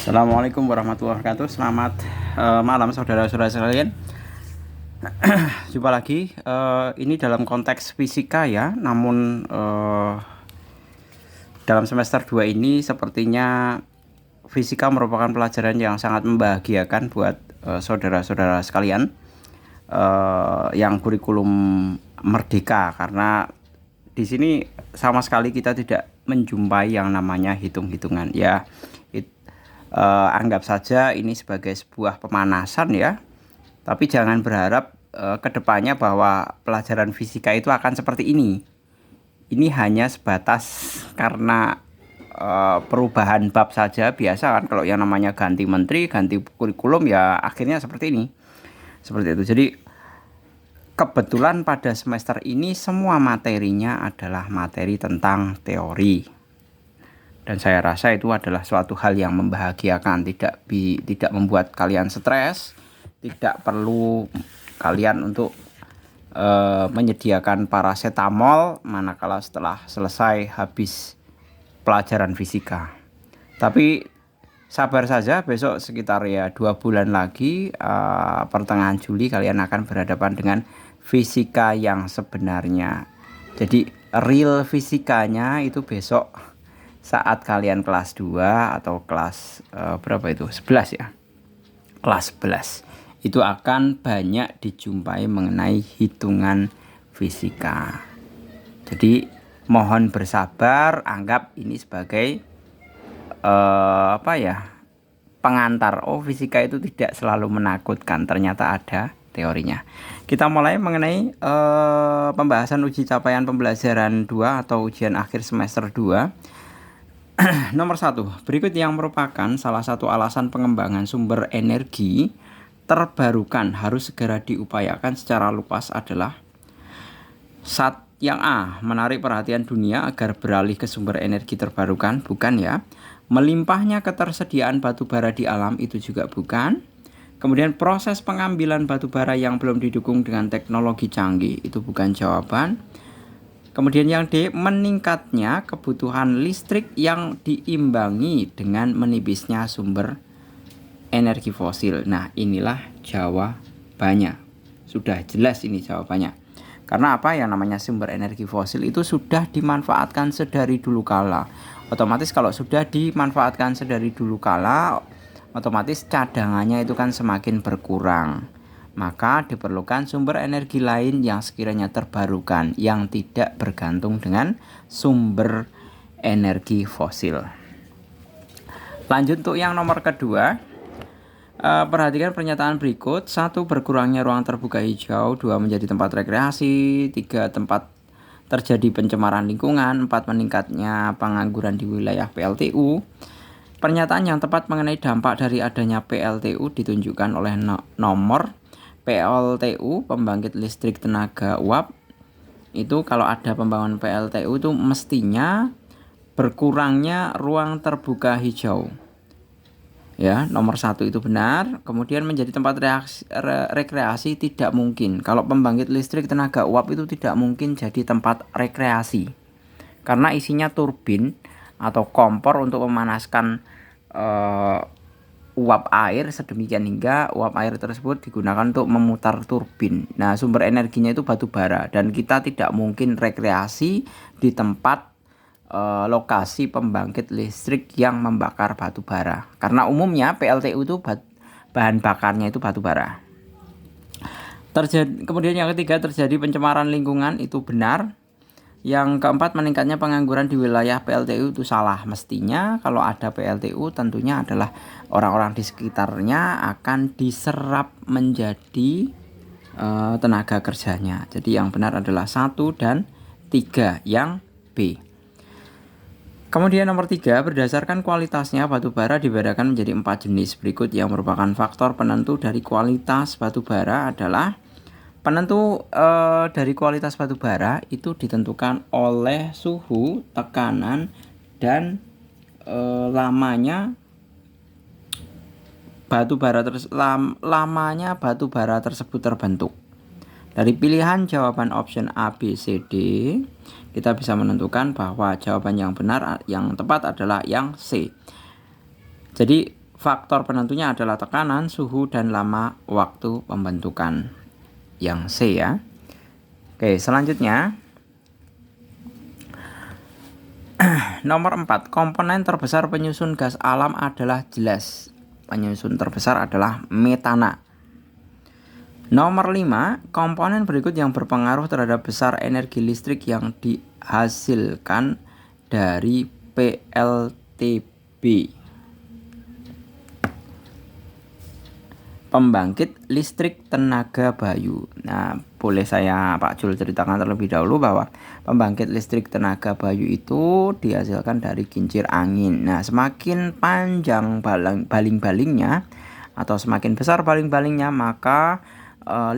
Assalamualaikum warahmatullahi wabarakatuh. Selamat malam saudara-saudara sekalian. Jumpa lagi. Ini dalam konteks fisika ya. Namun dalam semester 2 ini sepertinya fisika merupakan pelajaran yang sangat membahagiakan buat saudara-saudara sekalian yang kurikulum merdeka, karena di sini sama sekali kita tidak menjumpai yang namanya hitung-hitungan ya. Anggap saja ini sebagai sebuah pemanasan ya, tapi jangan berharap kedepannya bahwa pelajaran fisika itu akan seperti ini. Ini hanya sebatas karena perubahan bab saja. Biasa kan kalau yang namanya ganti menteri, ganti kurikulum ya akhirnya seperti ini, seperti itu. Jadi kebetulan pada semester ini semua materinya adalah materi tentang teori. Dan saya rasa itu adalah suatu hal yang membahagiakan, tidak membuat kalian stres, tidak perlu kalian untuk menyediakan paracetamol manakala setelah selesai habis pelajaran fisika. Tapi sabar saja, besok sekitar ya 2 bulan lagi, pertengahan Juli kalian akan berhadapan dengan fisika yang sebenarnya. Jadi real fisikanya itu besok saat kalian kelas 2 atau kelas berapa itu? 11 ya. Kelas 11. Itu akan banyak dijumpai mengenai hitungan fisika. Jadi mohon bersabar, anggap ini sebagai pengantar. Oh, fisika itu tidak selalu menakutkan, ternyata ada teorinya. Kita mulai mengenai pembahasan uji capaian pembelajaran 2 atau ujian akhir semester 2. Nomor 1, berikut yang merupakan salah satu alasan pengembangan sumber energi terbarukan harus segera diupayakan secara luas adalah yang A, menarik perhatian dunia agar beralih ke sumber energi terbarukan, bukan ya. Melimpahnya ketersediaan batu bara di alam, itu juga bukan. Kemudian proses pengambilan batu bara yang belum didukung dengan teknologi canggih, itu bukan jawaban. Kemudian yang D, meningkatnya kebutuhan listrik yang diimbangi dengan menipisnya sumber energi fosil. Nah, inilah jawabannya. Sudah jelas ini jawabannya. Karena apa? Yang namanya sumber energi fosil itu sudah dimanfaatkan sedari dulu kala. Otomatis kalau sudah dimanfaatkan sedari dulu kala, otomatis cadangannya itu kan semakin berkurang. Maka diperlukan sumber energi lain yang sekiranya terbarukan, yang tidak bergantung dengan sumber energi fosil. Lanjut untuk yang nomor kedua. Perhatikan pernyataan berikut. 1. Berkurangnya ruang terbuka hijau. 2. Menjadi tempat rekreasi. 3. Tempat terjadi pencemaran lingkungan. 4. Meningkatnya pengangguran di wilayah PLTU. Pernyataan yang tepat mengenai dampak dari adanya PLTU ditunjukkan oleh nomor. PLTU, pembangkit listrik tenaga uap, itu kalau ada pembangunan PLTU itu mestinya berkurangnya ruang terbuka hijau. Ya, nomor 1 itu benar. Kemudian menjadi tempat rekreasi tidak mungkin. Kalau pembangkit listrik tenaga uap itu tidak mungkin jadi tempat rekreasi. Karena isinya turbin atau kompor untuk memanaskan uap air sedemikian hingga uap air tersebut digunakan untuk memutar turbin. Nah, sumber energinya itu batu bara, dan kita tidak mungkin rekreasi di tempat lokasi pembangkit listrik yang membakar batu bara. Karena umumnya PLTU itu bahan bakarnya itu batu bara. Kemudian yang ketiga, terjadi pencemaran lingkungan, itu benar. Yang keempat, meningkatnya pengangguran di wilayah PLTU, itu salah. Mestinya kalau ada PLTU tentunya adalah orang-orang di sekitarnya akan diserap menjadi tenaga kerjanya. Jadi yang benar adalah 1 dan 3, yang B. Kemudian nomor 3, berdasarkan kualitasnya batu bara dibedakan menjadi 4 jenis berikut yang merupakan faktor penentu dari kualitas batu bara adalah. Penentu dari kualitas batu bara itu ditentukan oleh suhu, tekanan, dan lamanya batu bara tersebut terbentuk. Dari pilihan jawaban option A, B, C, D, kita bisa menentukan bahwa jawaban yang benar, yang tepat adalah yang C. Jadi faktor penentunya adalah tekanan, suhu, dan lama waktu pembentukan. Yang C ya. Oke, selanjutnya nomor 4, komponen terbesar penyusun gas alam adalah jelas. Penyusun terbesar adalah metana. Nomor 5, komponen berikut yang berpengaruh terhadap besar energi listrik yang dihasilkan dari PLTB. Pembangkit listrik tenaga bayu. Nah, boleh saya Pak Jul ceritakan terlebih dahulu bahwa pembangkit listrik tenaga bayu itu dihasilkan dari kincir angin. Nah, semakin panjang baling-balingnya atau semakin besar baling-balingnya, maka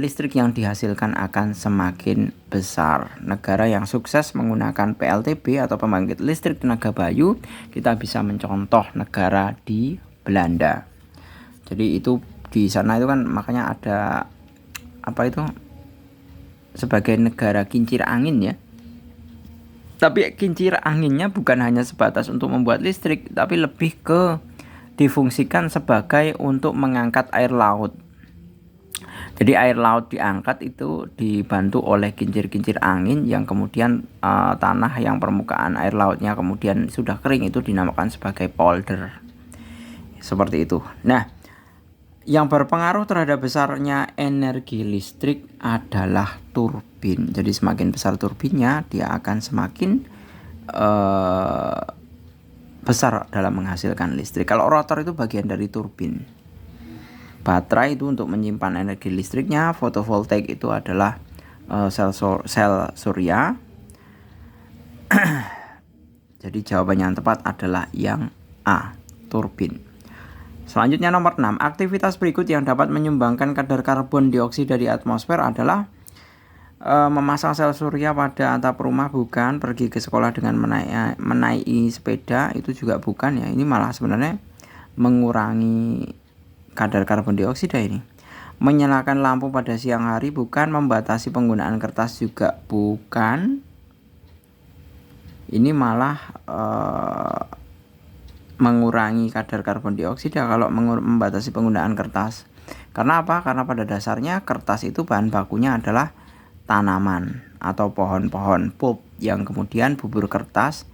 listrik yang dihasilkan akan semakin besar. Negara yang sukses menggunakan PLTB atau pembangkit listrik tenaga bayu, kita bisa mencontoh negara di Belanda. Jadi itu di sana itu kan makanya ada apa itu sebagai negara kincir angin ya. Tapi kincir anginnya bukan hanya sebatas untuk membuat listrik, tapi lebih ke difungsikan sebagai untuk mengangkat air laut. Jadi air laut diangkat itu dibantu oleh kincir-kincir angin yang kemudian tanah yang permukaan air lautnya kemudian sudah kering itu dinamakan sebagai polder. Seperti itu. Nah, yang berpengaruh terhadap besarnya energi listrik adalah turbin. Jadi semakin besar turbinnya, dia akan semakin besar dalam menghasilkan listrik. Kalau rotor itu bagian dari turbin. Baterai itu untuk menyimpan energi listriknya. Fotovoltaik itu adalah sel surya. Jadi jawaban yang tepat adalah yang A, turbin. Selanjutnya nomor 6, aktivitas berikut yang dapat menyumbangkan kadar karbon dioksida di atmosfer adalah memasang sel surya pada atap rumah bukan, pergi ke sekolah dengan menaiki sepeda itu juga bukan ya. Ini malah sebenarnya mengurangi kadar karbon dioksida ini. Menyalakan lampu pada siang hari bukan, membatasi penggunaan kertas juga bukan. Ini malah mengurangi kadar karbon dioksida kalau membatasi penggunaan kertas. Karena apa? Karena pada dasarnya kertas itu bahan bakunya adalah tanaman atau pohon-pohon pulp yang kemudian bubur kertas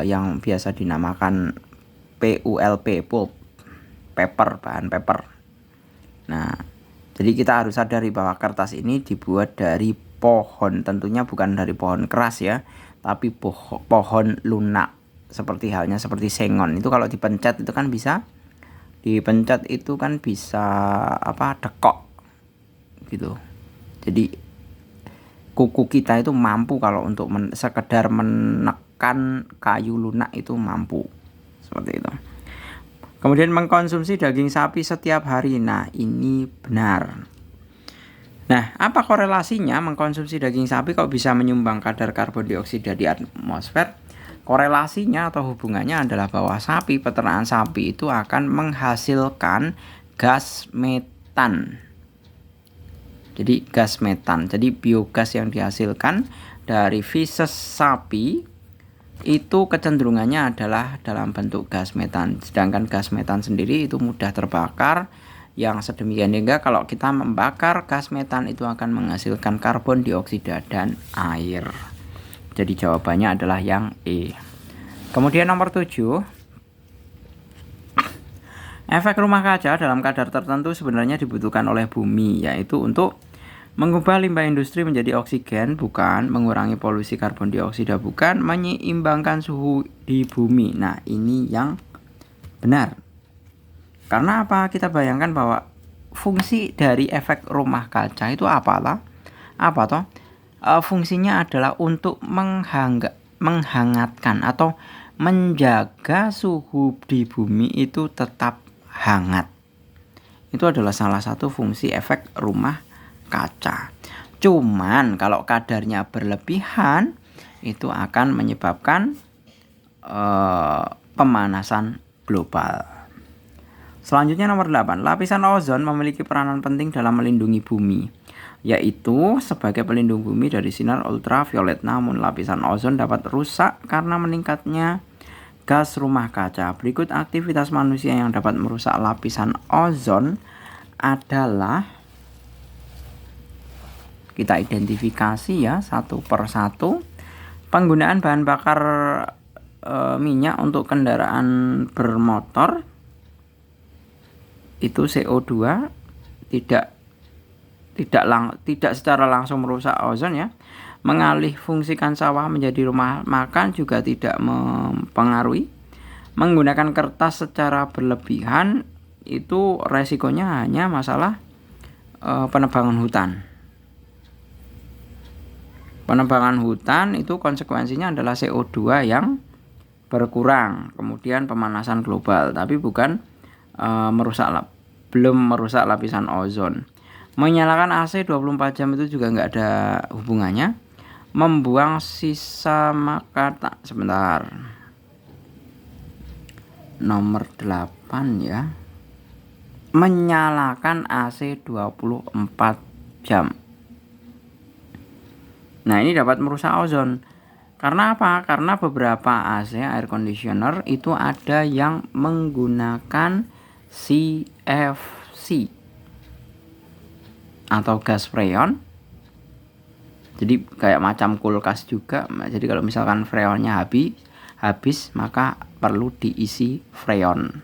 yang biasa dinamakan PULP, pulp, paper, bahan paper. Nah, jadi kita harus sadari bahwa kertas ini dibuat dari pohon, tentunya bukan dari pohon keras ya, tapi pohon lunak. Seperti halnya seperti sengon itu kalau dipencet itu kan bisa dekok gitu. Jadi kuku kita itu mampu kalau untuk sekedar menekan kayu lunak itu mampu seperti itu. Kemudian mengkonsumsi daging sapi setiap hari. Nah, ini benar. Nah, apa korelasinya mengkonsumsi daging sapi kok bisa menyumbang kadar karbon dioksida di atmosfer? Korelasinya atau hubungannya adalah bahwa peternakan sapi itu akan menghasilkan gas metan. Jadi gas metan. Jadi biogas yang dihasilkan dari feses sapi itu kecenderungannya adalah dalam bentuk gas metan. Sedangkan gas metan sendiri itu mudah terbakar, yang sedemikian hingga kalau kita membakar gas metan itu akan menghasilkan karbon dioksida dan air. Jadi jawabannya adalah yang E. Kemudian nomor 7, efek rumah kaca dalam kadar tertentu sebenarnya dibutuhkan oleh bumi, yaitu untuk mengubah limbah industri menjadi oksigen bukan, mengurangi polusi karbon dioksida bukan, menyeimbangkan suhu di bumi. Nah, ini yang benar. Karena apa? Kita bayangkan bahwa fungsi dari efek rumah kaca itu apa toh? Fungsinya adalah untuk menghangatkan atau menjaga suhu di bumi itu tetap hangat. Itu adalah salah satu fungsi efek rumah kaca. Cuman kalau kadarnya berlebihan itu akan menyebabkan pemanasan global. Selanjutnya nomor 8, lapisan ozon memiliki peranan penting dalam melindungi bumi, yaitu sebagai pelindung bumi dari sinar ultraviolet. Namun lapisan ozon dapat rusak karena meningkatnya gas rumah kaca. Berikut aktivitas manusia yang dapat merusak lapisan ozon adalah, kita identifikasi ya satu persatu. Penggunaan bahan bakar minyak untuk kendaraan bermotor, itu CO2 tidak secara langsung merusak ozon ya. Mengalih fungsikan sawah menjadi rumah makan juga tidak mempengaruhi. Menggunakan kertas secara berlebihan itu resikonya hanya masalah penebangan hutan. Penebangan hutan itu konsekuensinya adalah CO2 yang berkurang, kemudian pemanasan global, tapi bukan belum merusak lapisan ozon. Menyalakan AC 24 jam itu juga nggak ada hubungannya. Membuang sisa makanan, sebentar, nomor 8 ya, menyalakan AC 24 jam. Nah, ini dapat merusak ozon. Karena apa? Karena beberapa AC, air conditioner, itu ada yang menggunakan CFC atau gas freon. Jadi kayak macam kulkas juga. Jadi kalau misalkan freonnya habis maka perlu diisi freon.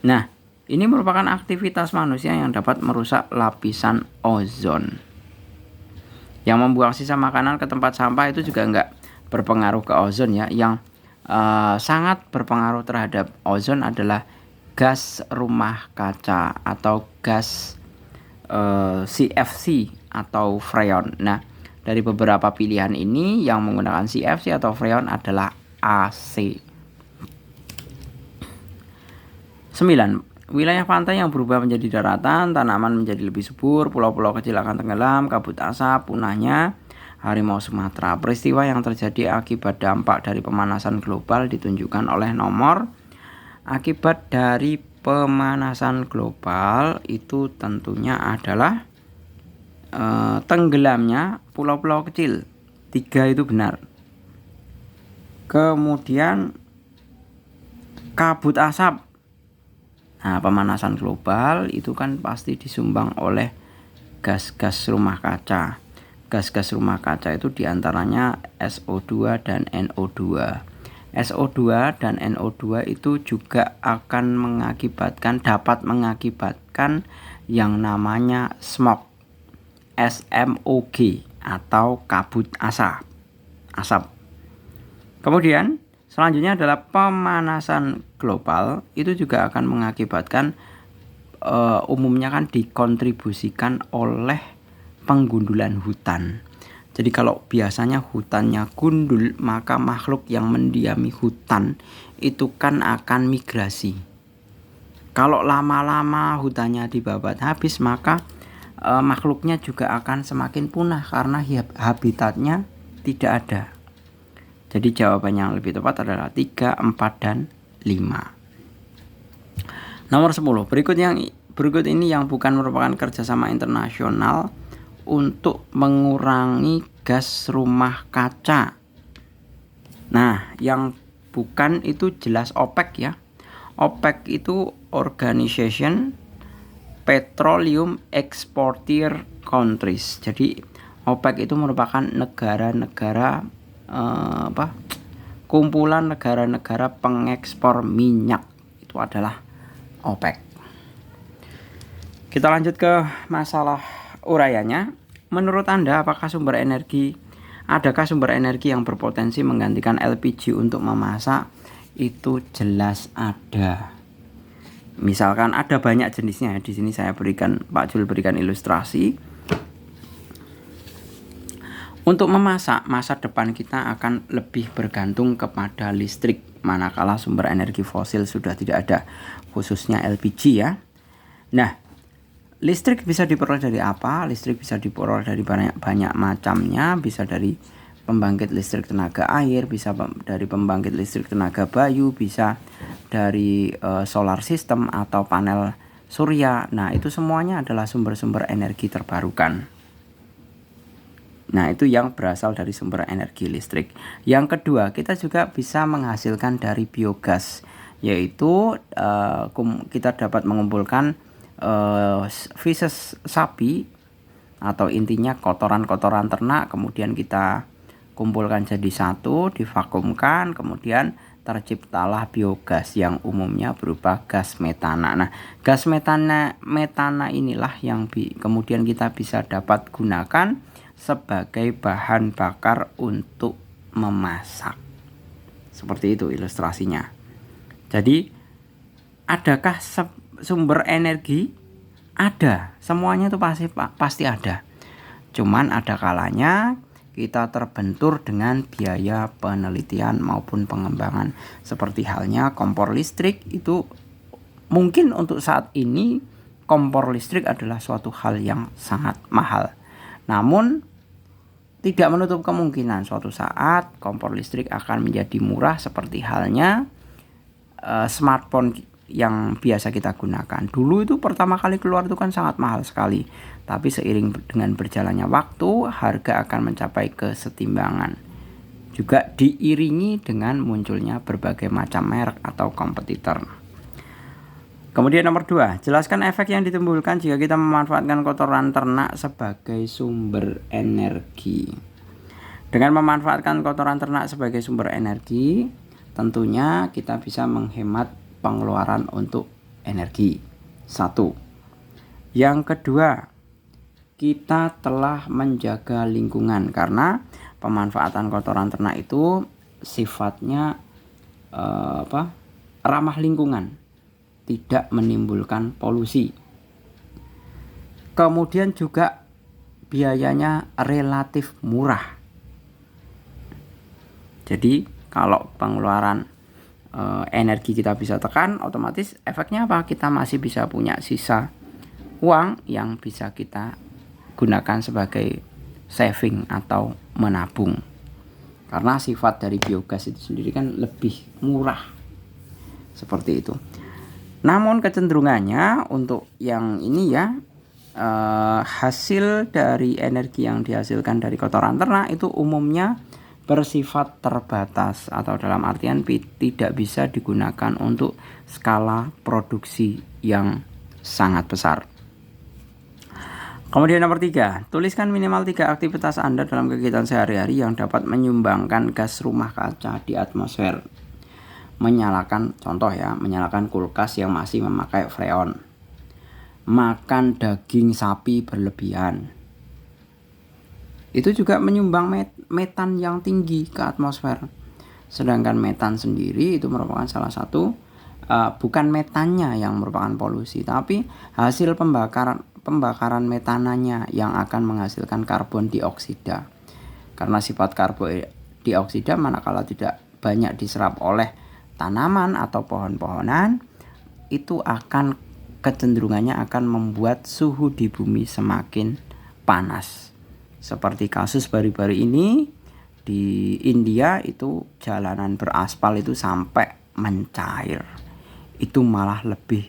Nah, ini merupakan aktivitas manusia yang dapat merusak lapisan ozon. Yang membuang sisa makanan ke tempat sampah itu juga enggak berpengaruh ke ozon ya. Yang sangat berpengaruh terhadap ozon adalah gas rumah kaca atau gas CFC atau freon. Nah, dari beberapa pilihan ini yang menggunakan CFC atau freon adalah AC. 9. Wilayah pantai yang berubah menjadi daratan, tanaman menjadi lebih subur, pulau-pulau kecil akan tenggelam, kabut asap, punahnya harimau Sumatera. Peristiwa yang terjadi akibat dampak dari pemanasan global ditunjukkan oleh nomor. Akibat dari pemanasan global itu tentunya adalah tenggelamnya pulau-pulau kecil. 3 itu benar. Kemudian kabut asap. Nah, pemanasan global itu kan pasti disumbang oleh gas-gas rumah kaca. Gas-gas rumah kaca itu diantaranya SO2 dan NO2. SO2 dan NO2 itu juga akan dapat mengakibatkan yang namanya smog. SMOG atau kabut asap. Kemudian selanjutnya adalah pemanasan global, itu juga akan mengakibatkan umumnya kan dikontribusikan oleh penggundulan hutan. Jadi kalau biasanya hutannya gundul, maka makhluk yang mendiami hutan itu kan akan migrasi. Kalau lama-lama hutannya dibabat habis, maka makhluknya juga akan semakin punah karena habitatnya tidak ada. Jadi jawaban yang lebih tepat adalah 3, 4, dan 5. Nomor 10. Berikut ini yang bukan merupakan kerjasama internasional untuk mengurangi gas rumah kaca. Nah, yang bukan itu jelas OPEC ya. OPEC itu Organization Petroleum Exporter Countries. Jadi OPEC itu merupakan negara-negara kumpulan negara-negara pengekspor minyak. Itu adalah OPEC. Kita lanjut ke masalah uraiannya. Menurut Anda, adakah sumber energi yang berpotensi menggantikan LPG untuk memasak? Itu jelas ada. Misalkan ada banyak jenisnya. Di sini Pak Jul berikan ilustrasi. Untuk memasak, masa depan kita akan lebih bergantung kepada listrik, manakala sumber energi fosil sudah tidak ada, khususnya LPG ya. Nah, listrik bisa diperoleh dari apa? Listrik bisa diperoleh dari banyak macamnya, bisa dari pembangkit listrik tenaga air, bisa dari pembangkit listrik tenaga bayu, bisa dari solar system atau panel surya. Nah, itu semuanya adalah sumber-sumber energi terbarukan. Nah, itu yang berasal dari sumber energi listrik. Yang kedua, kita juga bisa menghasilkan dari biogas, yaitu kita dapat mengumpulkan feces sapi atau intinya kotoran-kotoran ternak, kemudian kita kumpulkan jadi satu, divakumkan, kemudian terciptalah biogas yang umumnya berupa gas metana. Nah, gas metana inilah yang kemudian kita bisa dapat gunakan sebagai bahan bakar untuk memasak. Seperti itu ilustrasinya. Jadi, adakah sumber energi? Ada, semuanya itu pasti ada. Cuman ada kalanya kita terbentur dengan biaya penelitian maupun pengembangan. Seperti halnya kompor listrik, itu mungkin untuk saat ini kompor listrik adalah suatu hal yang sangat mahal. Namun tidak menutup kemungkinan suatu saat kompor listrik akan menjadi murah, seperti halnya smartphone yang biasa kita gunakan. Dulu itu pertama kali keluar itu kan sangat mahal sekali, tapi seiring dengan berjalannya waktu, harga akan mencapai kesetimbangan. Juga diiringi dengan munculnya berbagai macam merek atau kompetitor. Kemudian nomor 2, jelaskan efek yang ditimbulkan jika kita memanfaatkan kotoran ternak sebagai sumber energi. Dengan memanfaatkan kotoran ternak sebagai sumber energi, tentunya kita bisa menghemat pengeluaran untuk energi. 1. Yang kedua, kita telah menjaga lingkungan karena pemanfaatan kotoran ternak itu sifatnya ramah lingkungan, tidak menimbulkan polusi. Kemudian juga biayanya relatif murah. Jadi kalau pengeluaran energi kita bisa tekan, otomatis efeknya apa? Kita masih bisa punya sisa uang yang bisa kita gunakan sebagai saving atau menabung. Karena sifat dari biogas itu sendiri kan lebih murah. Seperti itu. Namun kecenderungannya untuk yang ini ya, hasil dari energi yang dihasilkan dari kotoran ternak itu umumnya bersifat terbatas, atau dalam artian tidak bisa digunakan untuk skala produksi yang sangat besar. Kemudian nomor 3, tuliskan minimal 3 aktivitas Anda dalam kegiatan sehari-hari yang dapat menyumbangkan gas rumah kaca di atmosfer. Menyalakan kulkas yang masih memakai freon, makan daging sapi berlebihan, itu juga menyumbang metan yang tinggi ke atmosfer. Sedangkan metan sendiri itu merupakan salah satu, bukan metannya yang merupakan polusi, tapi hasil pembakaran metananya yang akan menghasilkan karbon dioksida. Karena sifat karbon dioksida manakala tidak banyak diserap oleh tanaman atau pohon-pohonan, itu akan kecenderungannya akan membuat suhu di bumi semakin panas. Seperti kasus baru-baru ini di India, itu jalanan beraspal itu sampai mencair. Itu malah lebih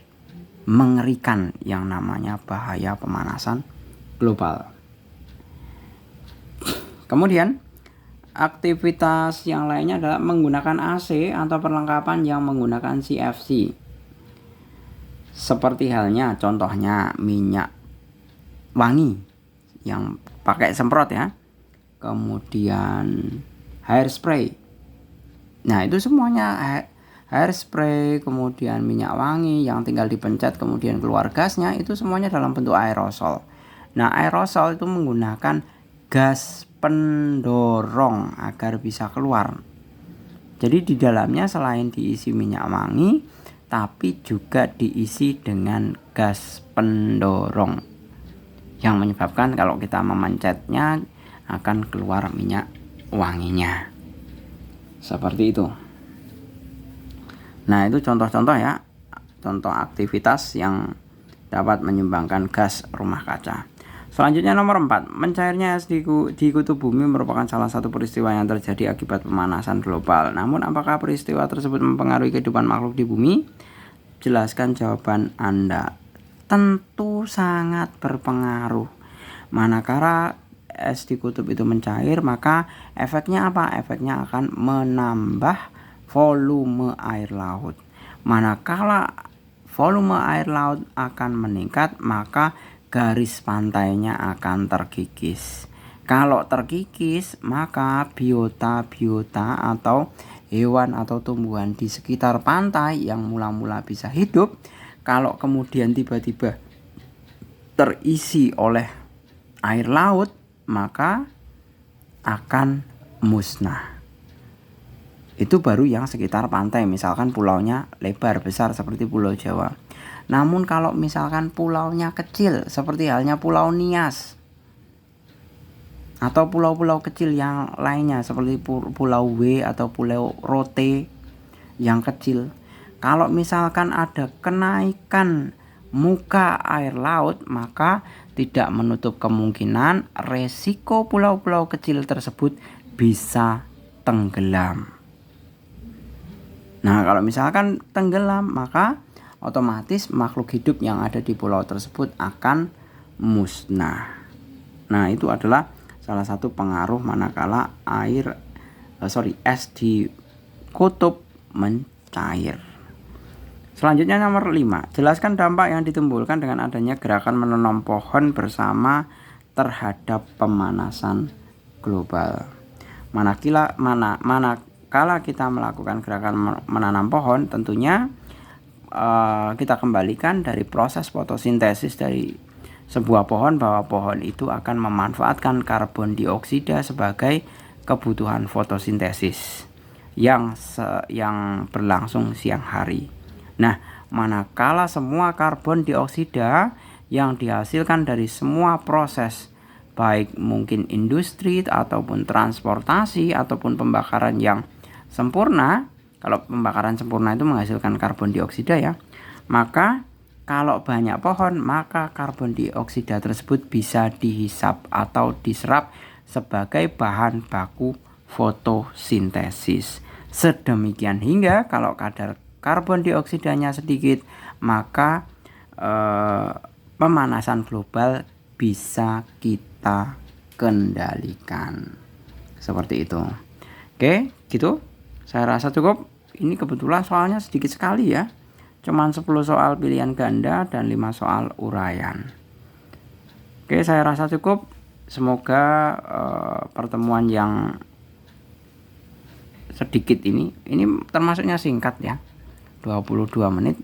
mengerikan yang namanya bahaya pemanasan global. Kemudian aktivitas yang lainnya adalah menggunakan AC atau perlengkapan yang menggunakan CFC. Seperti halnya contohnya minyak wangi yang pakai semprot ya, kemudian hairspray. Nah itu semuanya hairspray, kemudian minyak wangi yang tinggal dipencet kemudian keluar gasnya, itu semuanya dalam bentuk aerosol. Nah aerosol itu menggunakan gas pendorong agar bisa keluar. Jadi di dalamnya selain diisi minyak wangi, tapi juga diisi dengan gas pendorong yang menyebabkan kalau kita memencetnya akan keluar minyak wanginya. Seperti itu. Nah itu contoh-contoh ya, contoh aktivitas yang dapat menyumbangkan gas rumah kaca. Selanjutnya nomor 4, mencairnya es di kutub bumi merupakan salah satu peristiwa yang terjadi akibat pemanasan global. Namun apakah peristiwa tersebut mempengaruhi kehidupan makhluk di bumi? Jelaskan jawaban Anda. Tentu sangat berpengaruh. Manakala es di kutub itu mencair, maka efeknya apa? Efeknya akan menambah volume air laut. Manakala volume air laut akan meningkat, maka garis pantainya akan terkikis. Kalau terkikis, maka biota-biota atau hewan atau tumbuhan di sekitar pantai yang mula-mula bisa hidup, kalau kemudian tiba-tiba terisi oleh air laut, maka akan musnah. Itu baru yang sekitar pantai, misalkan pulaunya lebar besar seperti Pulau Jawa. Namun kalau misalkan pulaunya kecil seperti halnya Pulau Nias atau pulau-pulau kecil yang lainnya seperti Pulau W atau Pulau Rote yang kecil, kalau misalkan ada kenaikan muka air laut, maka tidak menutup kemungkinan resiko pulau-pulau kecil tersebut bisa tenggelam. Nah, kalau misalkan tenggelam, maka otomatis makhluk hidup yang ada di pulau tersebut akan musnah. Nah, itu adalah salah satu pengaruh manakala es di kutub mencair. Selanjutnya nomor 5, jelaskan dampak yang ditimbulkan dengan adanya gerakan menanam pohon bersama terhadap pemanasan global. Manakala kita melakukan gerakan menanam pohon, tentunya kita kembalikan dari proses fotosintesis dari sebuah pohon, bahwa pohon itu akan memanfaatkan karbon dioksida sebagai kebutuhan fotosintesis yang berlangsung siang hari. Nah, manakala semua karbon dioksida yang dihasilkan dari semua proses, baik mungkin industri ataupun transportasi ataupun pembakaran yang sempurna, kalau pembakaran sempurna itu menghasilkan karbon dioksida ya, maka kalau banyak pohon, maka karbon dioksida tersebut bisa dihisap atau diserap sebagai bahan baku fotosintesis. Sedemikian hingga kalau kadar karbon dioksidanya sedikit, maka pemanasan global bisa kita kendalikan. Seperti itu. Oke, gitu. Saya rasa cukup. Ini kebetulan soalnya sedikit sekali ya. Cuman 10 soal pilihan ganda dan 5 soal uraian. Oke, saya rasa cukup. Semoga pertemuan yang sedikit ini termasuknya singkat ya, 22 menit,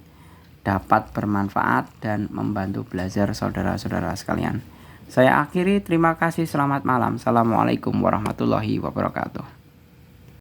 dapat bermanfaat dan membantu belajar saudara-saudara sekalian. Saya akhiri, terima kasih, selamat malam. Assalamualaikum warahmatullahi wabarakatuh.